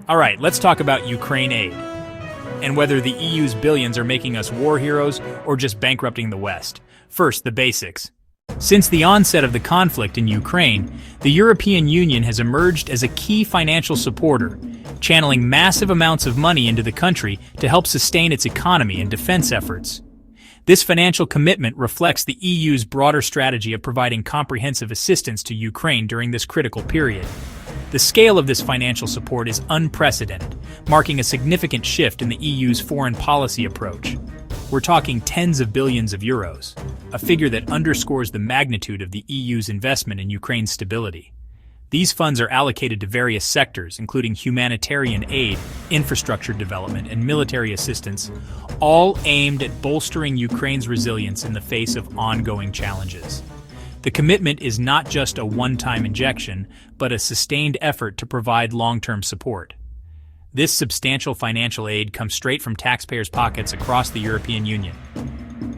All right, let's talk about Ukraine aid and whether the EU's billions are making us war heroes or just bankrupting the West. First, the basics. Since the onset of the conflict in Ukraine, the European Union has emerged as a key financial supporter, channeling massive amounts of money into the country to help sustain its economy and defense efforts. This financial commitment reflects the EU's broader strategy of providing comprehensive assistance to Ukraine during this critical period. The scale of this financial support is unprecedented, marking a significant shift in the EU's foreign policy approach. We're talking tens of billions of euros, a figure that underscores the magnitude of the EU's investment in Ukraine's stability. These funds are allocated to various sectors, including humanitarian aid, infrastructure development, and military assistance, all aimed at bolstering Ukraine's resilience in the face of ongoing challenges. The commitment is not just a one-time injection, but a sustained effort to provide long-term support. This substantial financial aid comes straight from taxpayers' pockets across the European Union.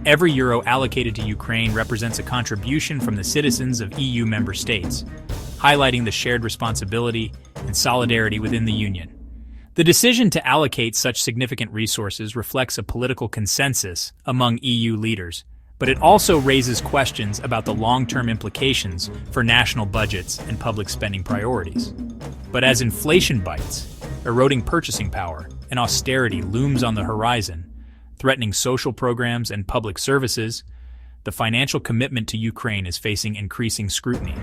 Every euro allocated to Ukraine represents a contribution from the citizens of EU member states, highlighting the shared responsibility and solidarity within the Union. The decision to allocate such significant resources reflects a political consensus among EU leaders, but it also raises questions about the long-term implications for national budgets and public spending priorities. But as inflation bites, eroding purchasing power, and austerity looms on the horizon, threatening social programs and public services, the financial commitment to Ukraine is facing increasing scrutiny.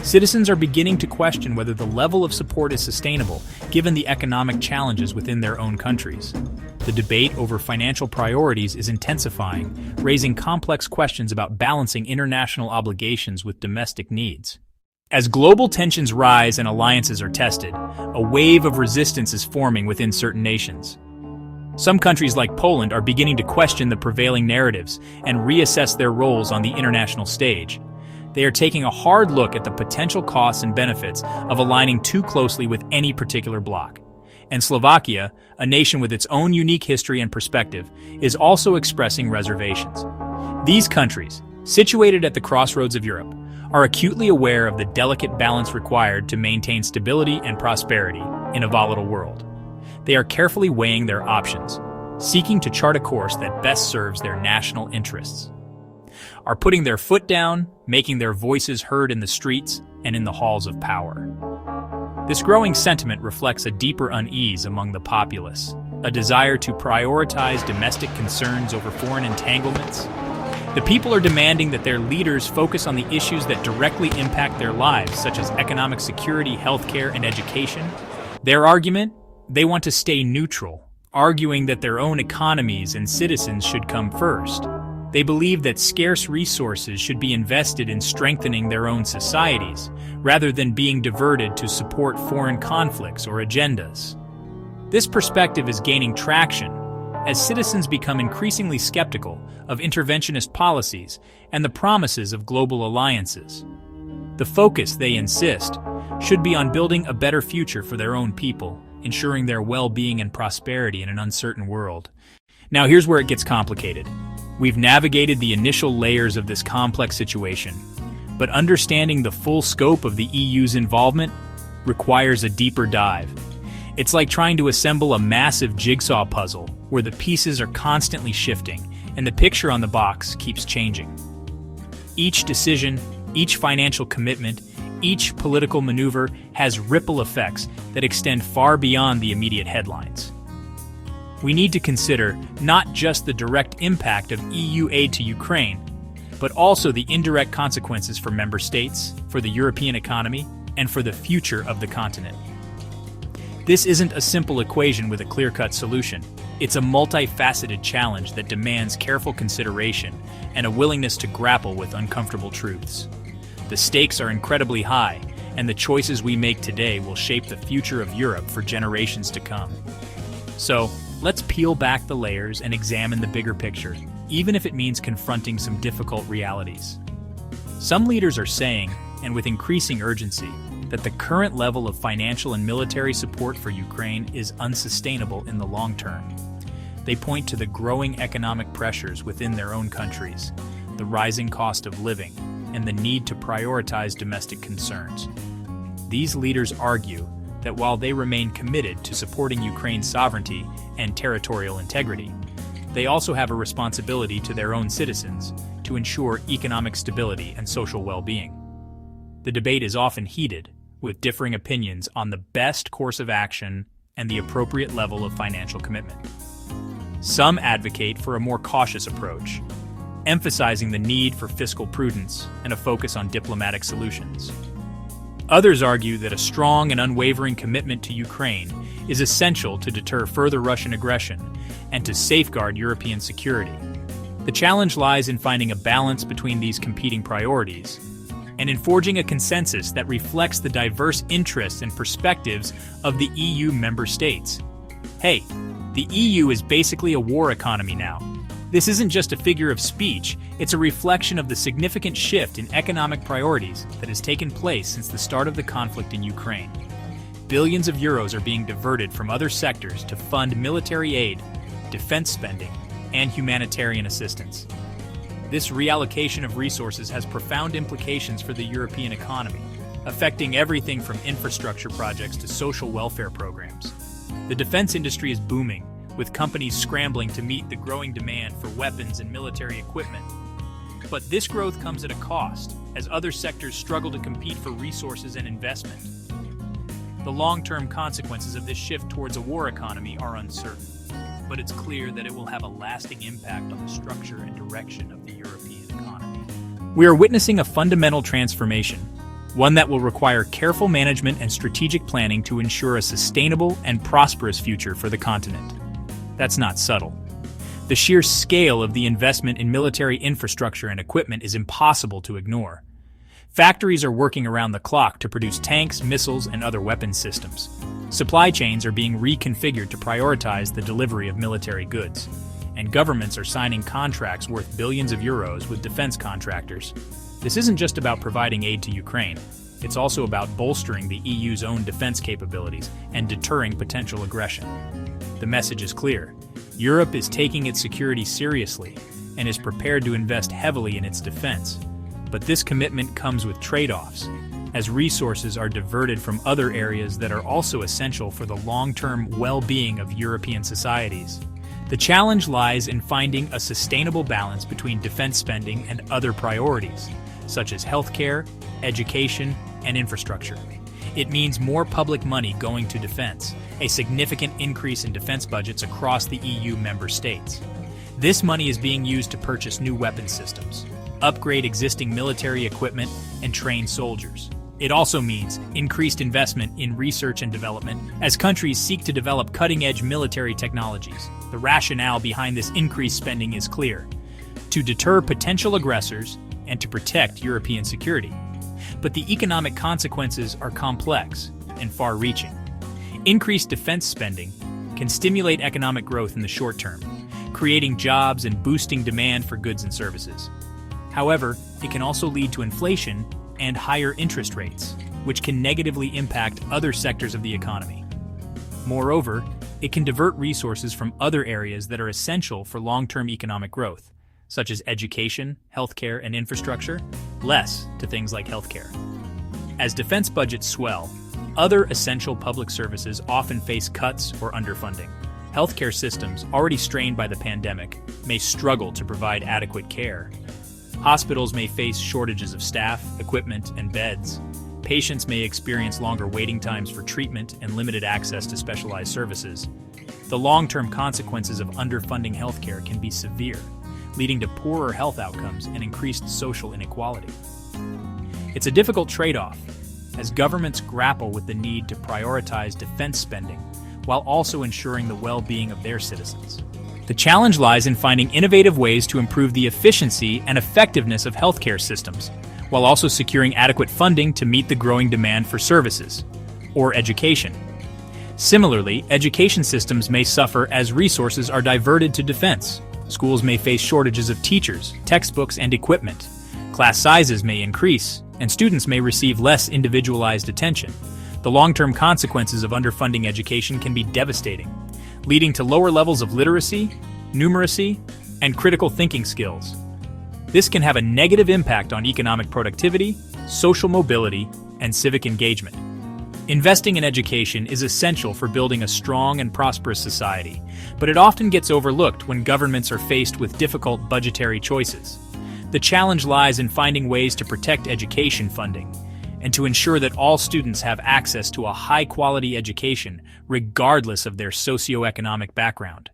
Citizens are beginning to question whether the level of support is sustainable, given the economic challenges within their own countries. The debate over financial priorities is intensifying, raising complex questions about balancing international obligations with domestic needs. As global tensions rise and alliances are tested, a wave of resistance is forming within certain nations. Some countries like Poland are beginning to question the prevailing narratives and reassess their roles on the international stage. They are taking a hard look at the potential costs and benefits of aligning too closely with any particular bloc. And Slovakia, a nation with its own unique history and perspective, is also expressing reservations. These countries, situated at the crossroads of Europe, are acutely aware of the delicate balance required to maintain stability and prosperity in a volatile world. They are carefully weighing their options, seeking to chart a course that best serves their national interests. Are putting their foot down, making their voices heard in the streets and in the halls of power. This growing sentiment reflects a deeper unease among the populace, a desire to prioritize domestic concerns over foreign entanglements. The people are demanding that their leaders focus on the issues that directly impact their lives, such as economic security, healthcare, and education. Their argument? They want to stay neutral, arguing that their own economies and citizens should come first. They believe that scarce resources should be invested in strengthening their own societies, rather than being diverted to support foreign conflicts or agendas. This perspective is gaining traction as citizens become increasingly skeptical of interventionist policies and the promises of global alliances. The focus, they insist, should be on building a better future for their own people, ensuring their well-being and prosperity in an uncertain world. Now here's where it gets complicated. We've navigated the initial layers of this complex situation, but understanding the full scope of the EU's involvement requires a deeper dive. It's like trying to assemble a massive jigsaw puzzle where the pieces are constantly shifting and the picture on the box keeps changing. Each decision, each financial commitment, each political maneuver has ripple effects that extend far beyond the immediate headlines. We need to consider not just the direct impact of EU aid to Ukraine, but also the indirect consequences for member states, for the European economy, and for the future of the continent. This isn't a simple equation with a clear-cut solution. It's a multifaceted challenge that demands careful consideration and a willingness to grapple with uncomfortable truths. The stakes are incredibly high, and the choices we make today will shape the future of Europe for generations to come. So, let's peel back the layers and examine the bigger picture, even if it means confronting some difficult realities. Some leaders are saying, and with increasing urgency, that the current level of financial and military support for Ukraine is unsustainable in the long term. They point to the growing economic pressures within their own countries, the rising cost of living, and the need to prioritize domestic concerns. These leaders argue that while they remain committed to supporting Ukraine's sovereignty and territorial integrity, they also have a responsibility to their own citizens to ensure economic stability and social well-being. The debate is often heated, with differing opinions on the best course of action and the appropriate level of financial commitment. Some advocate for a more cautious approach, emphasizing the need for fiscal prudence and a focus on diplomatic solutions. Others argue that a strong and unwavering commitment to Ukraine is essential to deter further Russian aggression and to safeguard European security. The challenge lies in finding a balance between these competing priorities and in forging a consensus that reflects the diverse interests and perspectives of the EU member states. Hey, the EU is basically a war economy now. This isn't just a figure of speech, it's a reflection of the significant shift in economic priorities that has taken place since the start of the conflict in Ukraine. Billions of euros are being diverted from other sectors to fund military aid, defense spending, and humanitarian assistance. This reallocation of resources has profound implications for the European economy, affecting everything from infrastructure projects to social welfare programs. The defense industry is booming, with companies scrambling to meet the growing demand for weapons and military equipment. But this growth comes at a cost, as other sectors struggle to compete for resources and investment. The long-term consequences of this shift towards a war economy are uncertain, but it's clear that it will have a lasting impact on the structure and direction of the European economy. We are witnessing a fundamental transformation, one that will require careful management and strategic planning to ensure a sustainable and prosperous future for the continent. That's not subtle. The sheer scale of the investment in military infrastructure and equipment is impossible to ignore. Factories are working around the clock to produce tanks, missiles, and other weapons systems. Supply chains are being reconfigured to prioritize the delivery of military goods. And governments are signing contracts worth billions of euros with defense contractors. This isn't just about providing aid to Ukraine. It's also about bolstering the EU's own defense capabilities and deterring potential aggression. The message is clear. Europe is taking its security seriously and is prepared to invest heavily in its defense. But this commitment comes with trade-offs, as resources are diverted from other areas that are also essential for the long-term well-being of European societies. The challenge lies in finding a sustainable balance between defense spending and other priorities, such as healthcare, education, and infrastructure. It means more public money going to defense, a significant increase in defense budgets across the EU member states. This money is being used to purchase new weapon systems, upgrade existing military equipment, and train soldiers. It also means increased investment in research and development as countries seek to develop cutting-edge military technologies. The rationale behind this increased spending is clear: to deter potential aggressors and to protect European security. But the economic consequences are complex and far-reaching. Increased defense spending can stimulate economic growth in the short term, creating jobs and boosting demand for goods and services. However, it can also lead to inflation and higher interest rates, which can negatively impact other sectors of the economy. Moreover, it can divert resources from other areas that are essential for long-term economic growth, such as education, healthcare, and infrastructure, less to things like healthcare. As defense budgets swell, other essential public services often face cuts or underfunding. Healthcare systems, already strained by the pandemic, may struggle to provide adequate care. Hospitals may face shortages of staff, equipment, and beds. Patients may experience longer waiting times for treatment and limited access to specialized services. The long-term consequences of underfunding healthcare can be severe, leading to poorer health outcomes and increased social inequality. It's a difficult trade-off, as governments grapple with the need to prioritize defense spending while also ensuring the well-being of their citizens. The challenge lies in finding innovative ways to improve the efficiency and effectiveness of healthcare systems, while also securing adequate funding to meet the growing demand for services, or education. Similarly, education systems may suffer as resources are diverted to defense. Schools may face shortages of teachers, textbooks, and equipment. Class sizes may increase, and students may receive less individualized attention. The long-term consequences of underfunding education can be devastating, leading to lower levels of literacy, numeracy, and critical thinking skills. This can have a negative impact on economic productivity, social mobility, and civic engagement. Investing in education is essential for building a strong and prosperous society, but it often gets overlooked when governments are faced with difficult budgetary choices. The challenge lies in finding ways to protect education funding and to ensure that all students have access to a high-quality education regardless of their socioeconomic background.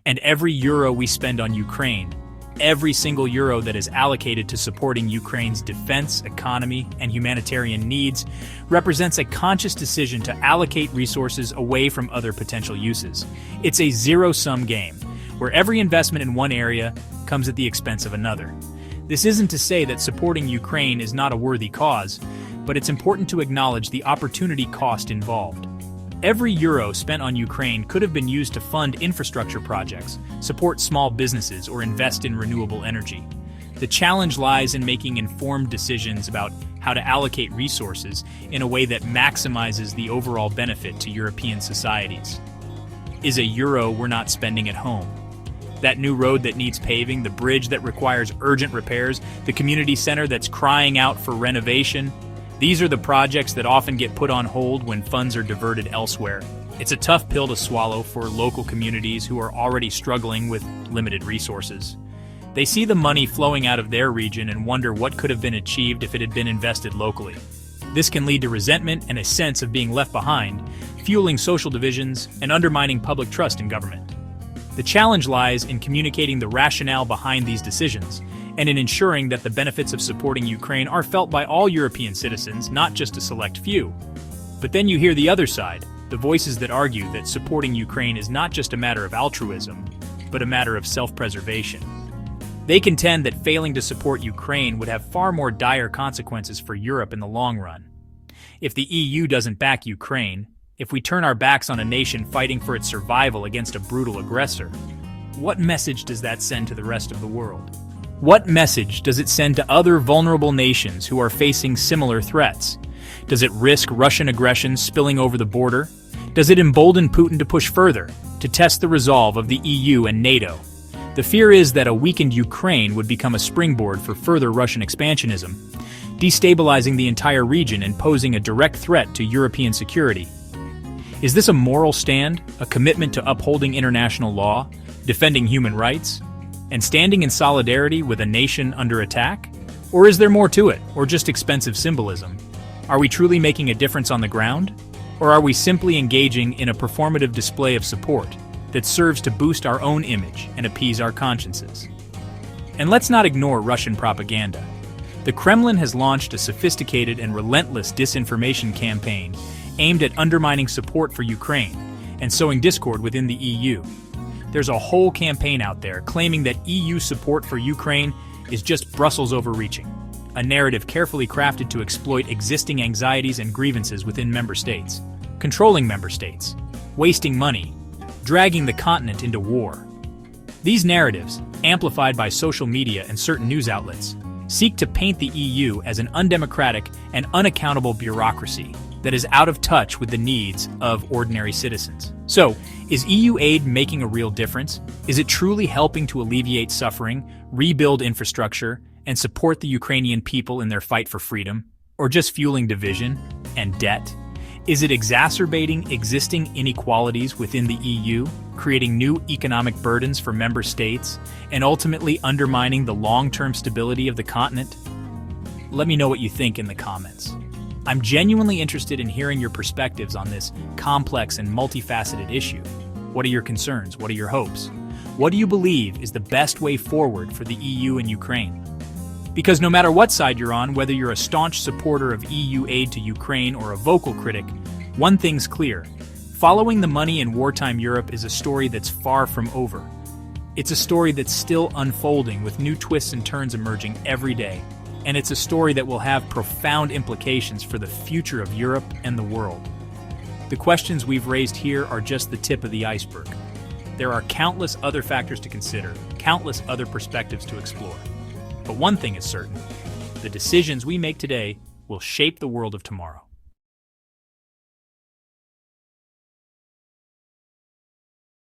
And every euro we spend on Ukraine, every single euro that is allocated to supporting Ukraine's defense, economy, and humanitarian needs represents a conscious decision to allocate resources away from other potential uses. It's a zero-sum game, where every investment in one area comes at the expense of another. This isn't to say that supporting Ukraine is not a worthy cause, but it's important to acknowledge the opportunity cost involved. Every euro spent on Ukraine could have been used to fund infrastructure projects, support small businesses, or invest in renewable energy. The challenge lies in making informed decisions about how to allocate resources in a way that maximizes the overall benefit to European societies. Is a euro we're not spending at home? That new road that needs paving, the bridge that requires urgent repairs, the community center that's crying out for renovation? These are the projects that often get put on hold when funds are diverted elsewhere. It's a tough pill to swallow for local communities who are already struggling with limited resources. They see the money flowing out of their region and wonder what could have been achieved if it had been invested locally. This can lead to resentment and a sense of being left behind, fueling social divisions and undermining public trust in government. The challenge lies in communicating the rationale behind these decisions, and in ensuring that the benefits of supporting Ukraine are felt by all European citizens, not just a select few. But then you hear the other side, the voices that argue that supporting Ukraine is not just a matter of altruism, but a matter of self-preservation. They contend that failing to support Ukraine would have far more dire consequences for Europe in the long run. If the EU doesn't back Ukraine, if we turn our backs on a nation fighting for its survival against a brutal aggressor, what message does that send to the rest of the world? What message does it send to other vulnerable nations who are facing similar threats? Does it risk Russian aggression spilling over the border? Does it embolden Putin to push further, to test the resolve of the EU and NATO? The fear is that a weakened Ukraine would become a springboard for further Russian expansionism, destabilizing the entire region and posing a direct threat to European security. Is this a moral stand, a commitment to upholding international law, defending human rights, and standing in solidarity with a nation under attack? Or is there more to it, or just expensive symbolism? Are we truly making a difference on the ground? Or are we simply engaging in a performative display of support that serves to boost our own image and appease our consciences? And let's not ignore Russian propaganda. The Kremlin has launched a sophisticated and relentless disinformation campaign aimed at undermining support for Ukraine and sowing discord within the EU. There's a whole campaign out there claiming that EU support for Ukraine is just Brussels overreaching, a narrative carefully crafted to exploit existing anxieties and grievances within member states, controlling member states, wasting money, dragging the continent into war. These narratives, amplified by social media and certain news outlets, seek to paint the EU as an undemocratic and unaccountable bureaucracy that is out of touch with the needs of ordinary citizens. So, is EU aid making a real difference? Is it truly helping to alleviate suffering, rebuild infrastructure, and support the Ukrainian people in their fight for freedom? Or just fueling division and debt? Is it exacerbating existing inequalities within the EU, creating new economic burdens for member states, and ultimately undermining the long-term stability of the continent? Let me know what you think in the comments. I'm genuinely interested in hearing your perspectives on this complex and multifaceted issue. What are your concerns? What are your hopes? What do you believe is the best way forward for the EU and Ukraine? Because no matter what side you're on, whether you're a staunch supporter of EU aid to Ukraine or a vocal critic, one thing's clear. Following the money in wartime Europe is a story that's far from over. It's a story that's still unfolding with new twists and turns emerging every day. And it's a story that will have profound implications for the future of Europe and the world. The questions we've raised here are just the tip of the iceberg. There are countless other factors to consider, countless other perspectives to explore. But one thing is certain, the decisions we make today will shape the world of tomorrow.